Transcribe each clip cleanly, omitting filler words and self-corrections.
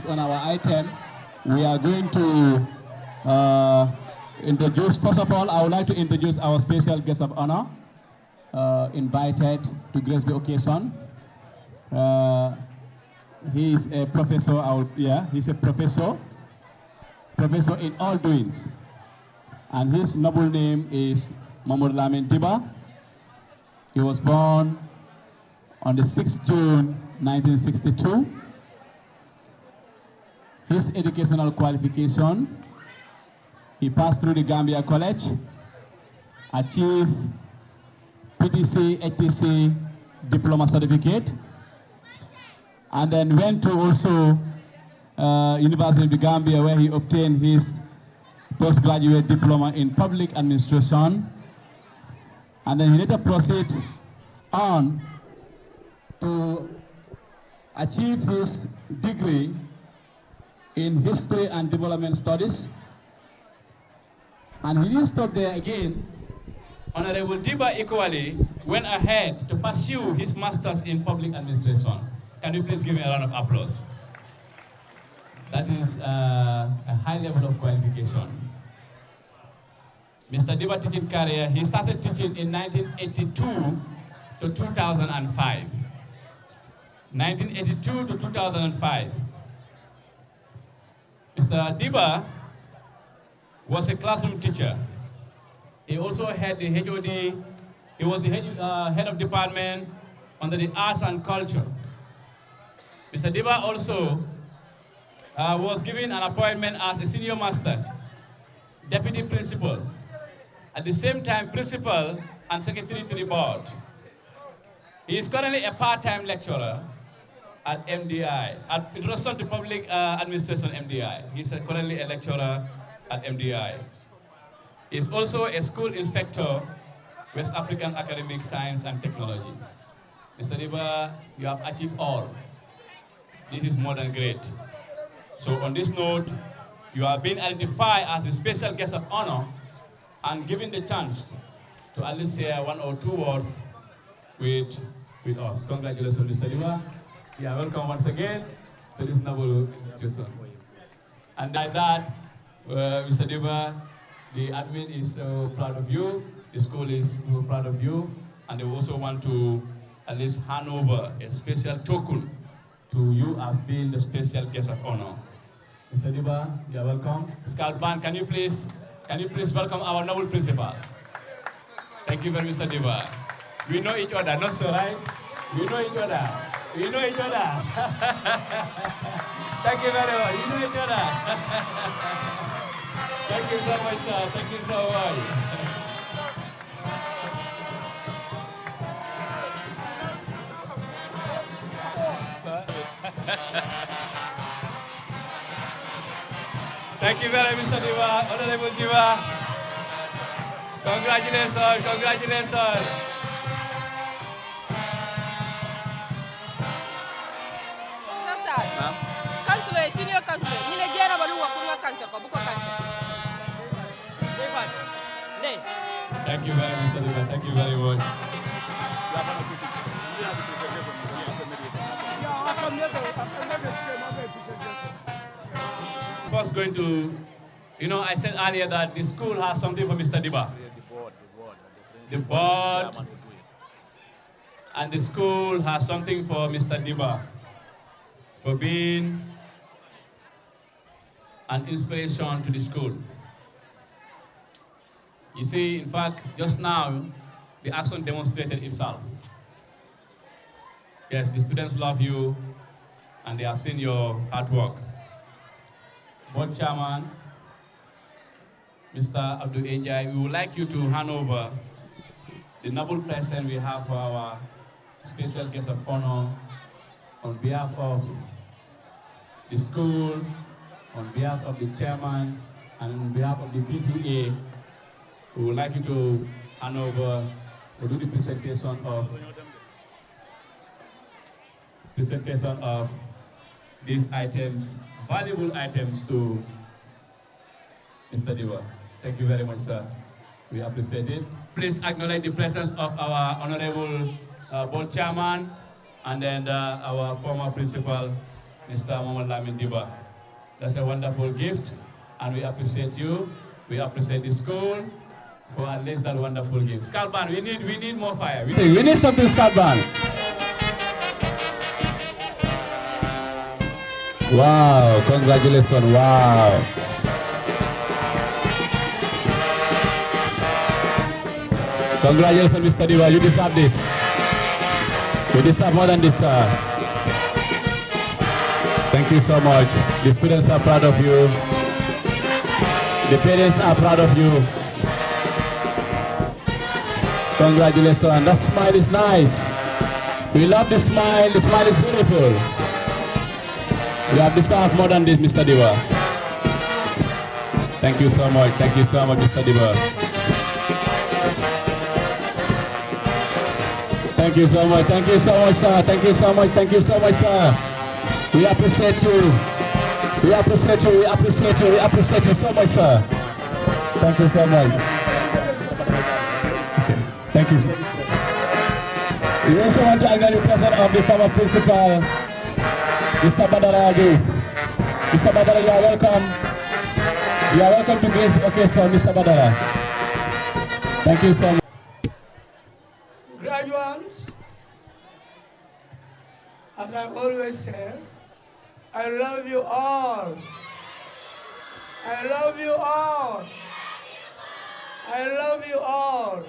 next on our item, we are going to introduce, first of all, I would like to introduce our special guest of honor, invited to grace the occasion. He is a professor, he's a professor in all doings. And his noble name is Mahmoud Lamin Dibba. He was born on the 6th June 1962. His educational qualification, he passed through the Gambia College, achieved PTC, ATC diploma certificate, and then went to also University of the Gambia, where he obtained his postgraduate diploma in public administration. And then he later proceeded on to achieve his degree in history and development studies. And he didn't stop there again. Honorable Dibba equally went ahead to pursue his master's in public administration. Can you please give me a round of applause? That is a high level of qualification. Mr. Dibba teaching career, he started teaching in 1982 to 2005. 1982 to 2005. Mr. Dibba was a classroom teacher. He also had the HOD, he was the head of department under the arts and culture. Mr. Dibba also was given an appointment as a senior master, deputy principal, at the same time principal and secretary to the board. He is currently a part-time lecturer at MDI, at Introduction to Public Administration MDI. He's currently a lecturer at MDI. He's also a school inspector, West African Academic Science and Technology. Mr. Dibba, you have achieved all. This is more than great. So on this note, you are being identified as a special guest of honor and given the chance to at least share one or two words with us. Congratulations, Mr. Dibba. You are welcome once again to this noble institution. And like that, Mr. Dibba, the admin is so proud of you, the school is so proud of you, and they also want to at least hand over a special token to you as being the special guest of honor. Mr. Dibba, you are welcome. Scout Band, can you please welcome our noble principal? Thank you very much, Mr. Dibba. We know each other, not so, right? We know each other. We know each other. Thank you very much. We know each other. Thank you so much, sir. Thank you so much. Thank you very much, Mr. Dibba, Honorable Dibba. Congratulations, congratulations. Councilor, senior councilor, you need to get a balloon for council. Thank you very much, Mr. Dibba. Thank you very much. First going to, I said earlier that the school has something for Mr. Dibba. The board and the school has something for Mr. Dibba for being an inspiration to the school. You see, in fact, just now, the action demonstrated itself. Yes, the students love you, and they have seen your hard work. Board Chairman, Mr. Abdul Enjai, we would like you to hand over the noble present we have for our special guest of honor on behalf of the school, on behalf of the chairman, and on behalf of the PTA. We would like you to hand over or do the presentation of these items, valuable items to Mr. Dibba. Thank you very much, sir. We appreciate it. Please acknowledge the presence of our honorable board chairman and then our former principal, Mr. Mohamed Lamin Dibba. That's a wonderful gift, and we appreciate you. We appreciate the school for at least that wonderful gift. Scout Band, we need more fire. We need something, Scout Band. Wow, congratulations, wow. Congratulations, Mr. Dibba, you deserve this. You deserve more than this, sir. Thank you so much. The students are proud of you. The parents are proud of you. Congratulations, that smile is nice. We love the smile is beautiful. You have deserved more than this, Mr. Dibba. Thank you so much, Mr. Dibba. Thank you so much, sir. Thank you so much, sir. We appreciate you. We appreciate you so much, sir. Thank you so much. Okay. Thank you, sir. We also want to acknowledge the presence of the former principal, Mr. Badara. Mr. Badara, you are welcome. You are welcome to grace the occasion, Mr. Badara. Thank you so much. Graduates, as I always say, I love you all. I love you all. I love you all.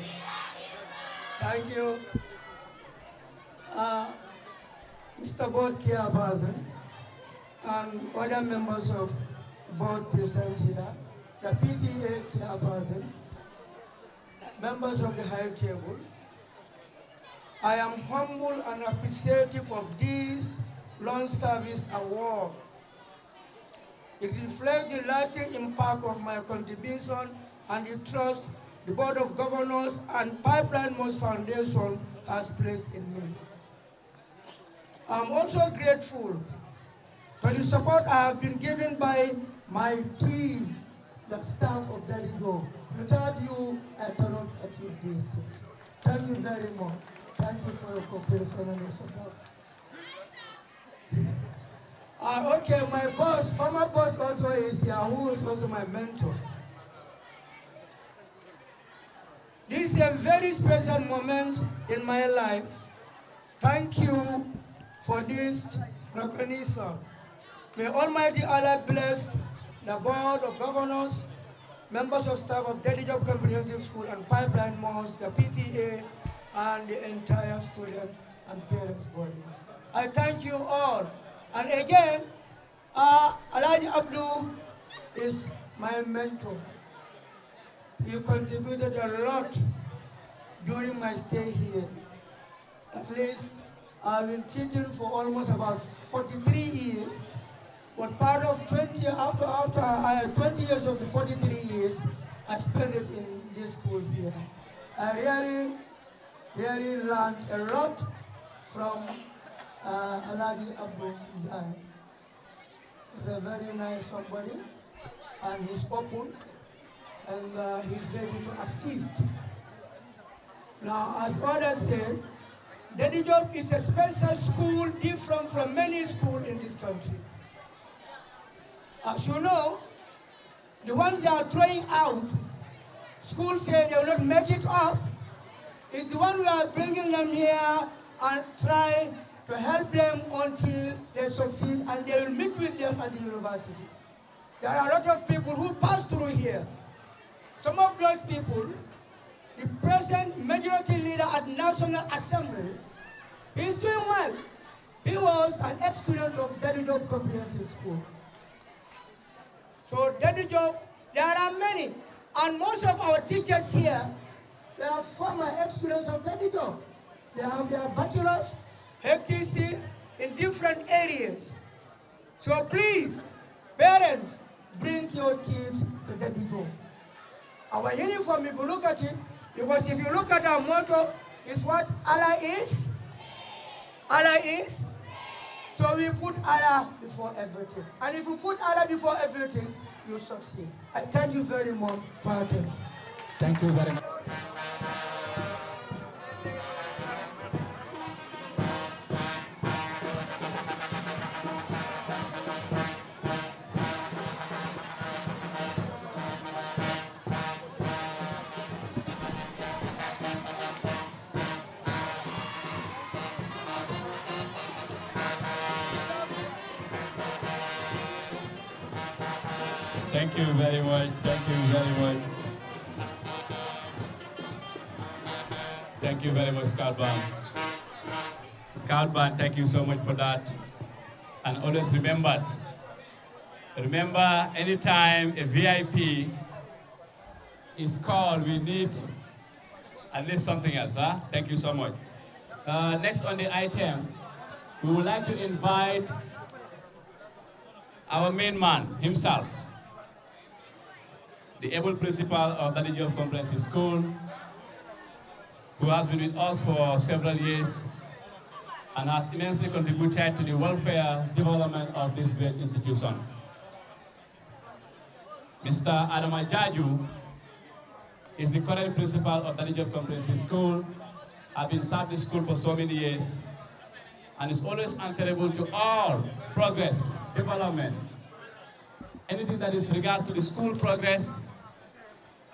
Thank you. Mr. Board Chairperson and other members of board present here, the PTA Chairperson, members of the High Table, I am humble and appreciative of this Long Service Award. It reflects the lasting impact of my contribution and the trust the Board of Governors and Pipeline Most Foundation has placed in me. I'm also grateful for the support I have been given by my team, the staff of Deligo. Without you, I cannot achieve this. Thank you very much. Thank you for your cooperation and your support. Okay, my boss, former boss also is here, who is also my mentor. This is a very special moment in my life. Thank you for this recognition. May Almighty Allah bless the Board of Governors, members of staff of Daily Job Comprehensive School and Pipeline Malls, the PTA, and the entire student and parents body. I thank you all. And again, Alhaji Abdul is my mentor. He contributed a lot during my stay here. At least I've been teaching for almost about 43 years. But part of 20, after I had 20 years of the 43 years, I spent it in this school here. I really learned a lot from Alhaji Abdul. He's a very nice somebody, and he's open, and he's ready to assist. Now, as others said, Daily Job is a special school different from many schools in this country. As you know, the ones they are throwing out, schools say they will not make it up, is the one we are bringing them here and try to help them until they succeed, and they will meet with them at the university. There are a lot of people who pass through here. Some of those people, the present majority leader at National Assembly, he's doing well. He was an ex-student of Daily Job Comprehensive School. So Daily Job, there are many, and most of our teachers here, they are former ex-students of Daily Job. They have their bachelor's, HTC in different areas. So please, parents, bring your kids to Daily Job. Our uniform, if you look at it, because if you look at our motto, is what Allah is. Allah is. So we put Allah before everything. And if you put Allah before everything, you'll succeed. I thank you very much for your attention. Thank you very much. Thank you very much. Thank you very much. Thank you very much, Scout Band. Scout Band, thank you so much for that. And always remember, anytime a VIP is called, we need at least something else. Huh? Thank you so much. Next on the item, we would like to invite our main man himself, the able principal of the Jobe Comprehensive School, who has been with us for several years and has immensely contributed to the welfare development of this great institution. Mr. Jarju is the current principal of the Jobe Comprehensive School, has been served the school for so many years, and is always answerable to all progress, development. Anything that is regard to the school progress,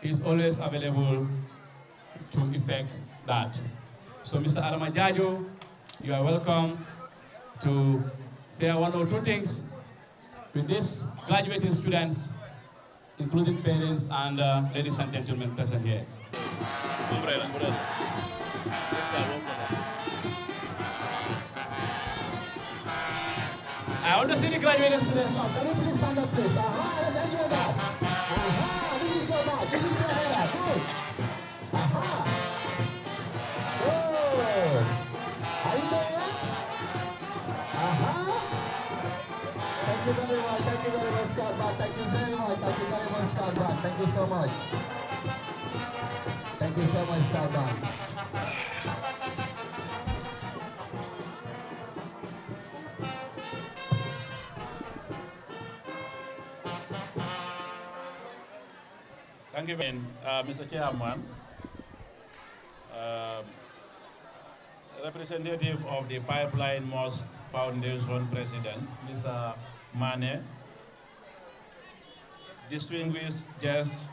he is always available to effect that. So Mr. Jarju, you are welcome to say one or two things with these graduating students, including parents and ladies and gentlemen present here. I want to see the graduating students. Can you please stand up, please? Let's enjoy that. This is your mouth. This is your head. Good. Good. Are you there? Thank you very much. Thank you very much, Scout Band. Thank you very much. Thank you very much, Scout Band. Thank you so much. Thank you so much, Scout Band. Thank you, Mr. Chairman, representative of the Pipeline Mosque Foundation President, Mr. Mane, distinguished guests,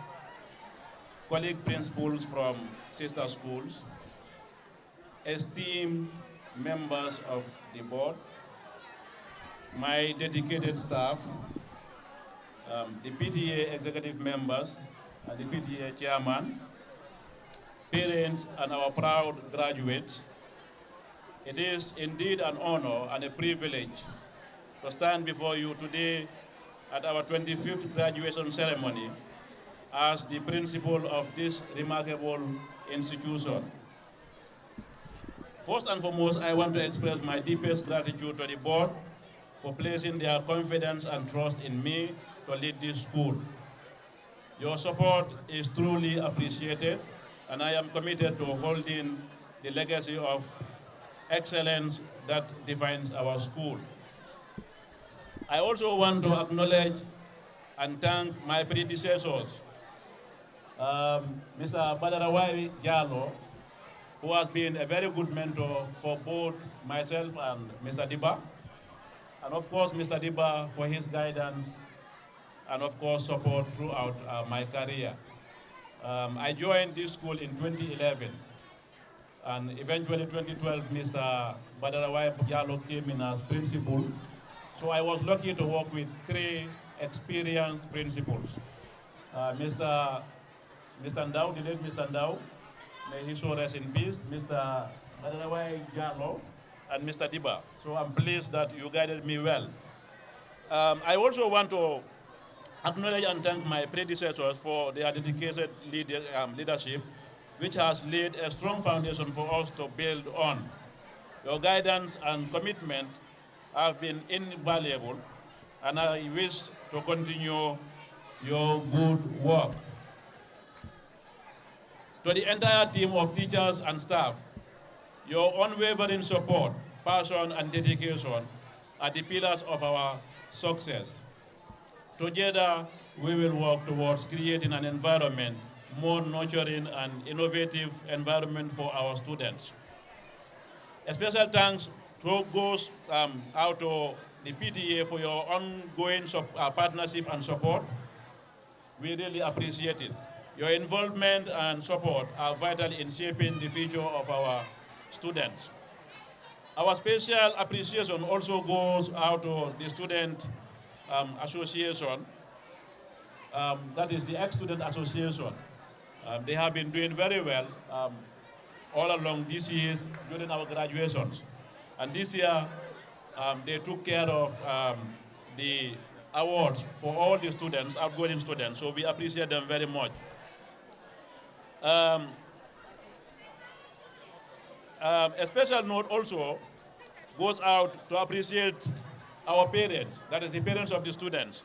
colleague principals from sister schools, esteemed members of the board, my dedicated staff, the PTA executive members, and the PTA chairman, parents, and our proud graduates. It is indeed an honor and a privilege to stand before you today at our 25th graduation ceremony as the principal of this remarkable institution. First and foremost, I want to express my deepest gratitude to the board for placing their confidence and trust in me to lead this school. Your support is truly appreciated, and I am committed to holding the legacy of excellence that defines our school. I also want to acknowledge and thank my predecessors, Mr. Badarawai Jallo, who has been a very good mentor for both myself and Mr. Dibba, and of course Mr. Dibba for his guidance and of course support throughout my career. I joined this school in 2011, and eventually 2012 Mr. Badarawai Jallo came in as principal. So I was lucky to work with three experienced principals. Mr. Ndao, the late Mr. Ndao, may he so rest in peace, Mr. Badarawai Jallo, and Mr. Dibba. So I'm pleased that you guided me well. I also want to acknowledge and thank my predecessors for their dedicated leadership, which has laid a strong foundation for us to build on. Your guidance and commitment have been invaluable, and I wish to continue your good work. To the entire team of teachers and staff, your unwavering support, passion, and dedication are the pillars of our success. Together, we will work towards creating an environment, more nurturing and innovative environment for our students. A special thanks goes out to the PTA for your ongoing partnership and support. We really appreciate it. Your involvement and support are vital in shaping the future of our students. Our special appreciation also goes out to the Student Association, that is the ex-student association. They have been doing very well all along these years during our graduations. And this year, they took care of the awards for all the students, outgoing students, so we appreciate them very much. A special note also goes out to appreciate our parents, that is the parents of the students,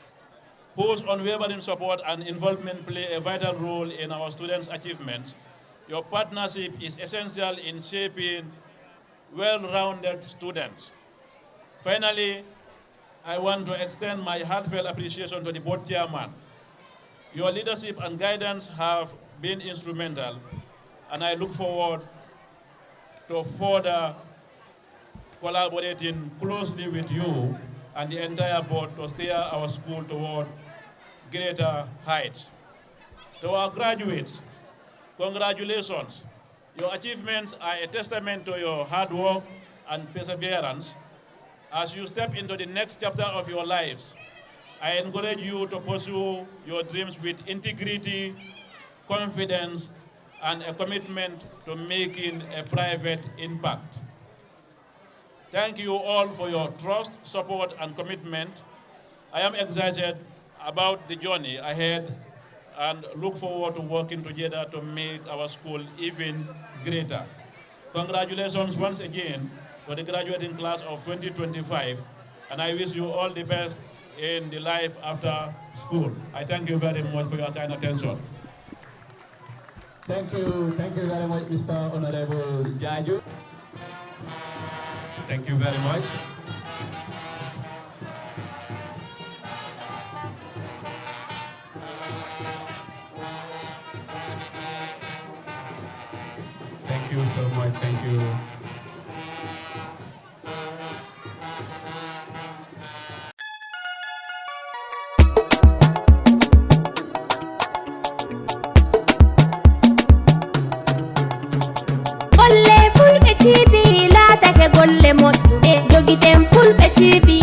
whose unwavering support and involvement play a vital role in our students' achievements. Your partnership is essential in shaping well-rounded students. Finally, I want to extend my heartfelt appreciation to the board chairman. Your leadership and guidance have been instrumental, and I look forward to further collaborating closely with you and the entire board to steer our school toward greater heights. To our graduates, congratulations. Your achievements are a testament to your hard work and perseverance. As you step into the next chapter of your lives, I encourage you to pursue your dreams with integrity, confidence, and a commitment to making a private impact. Thank you all for your trust, support, and commitment. I am excited about the journey ahead and look forward to working together to make our school even greater. Congratulations once again to the graduating class of 2025, and I wish you all the best in the life after school. I thank you very much for your kind attention. Thank you very much, Mr. Honorable Jarju. Thank you very much. Thank you so much. Thank you. Fulbe TV la take golle moƴƴuɓe jogiten Fulbe TV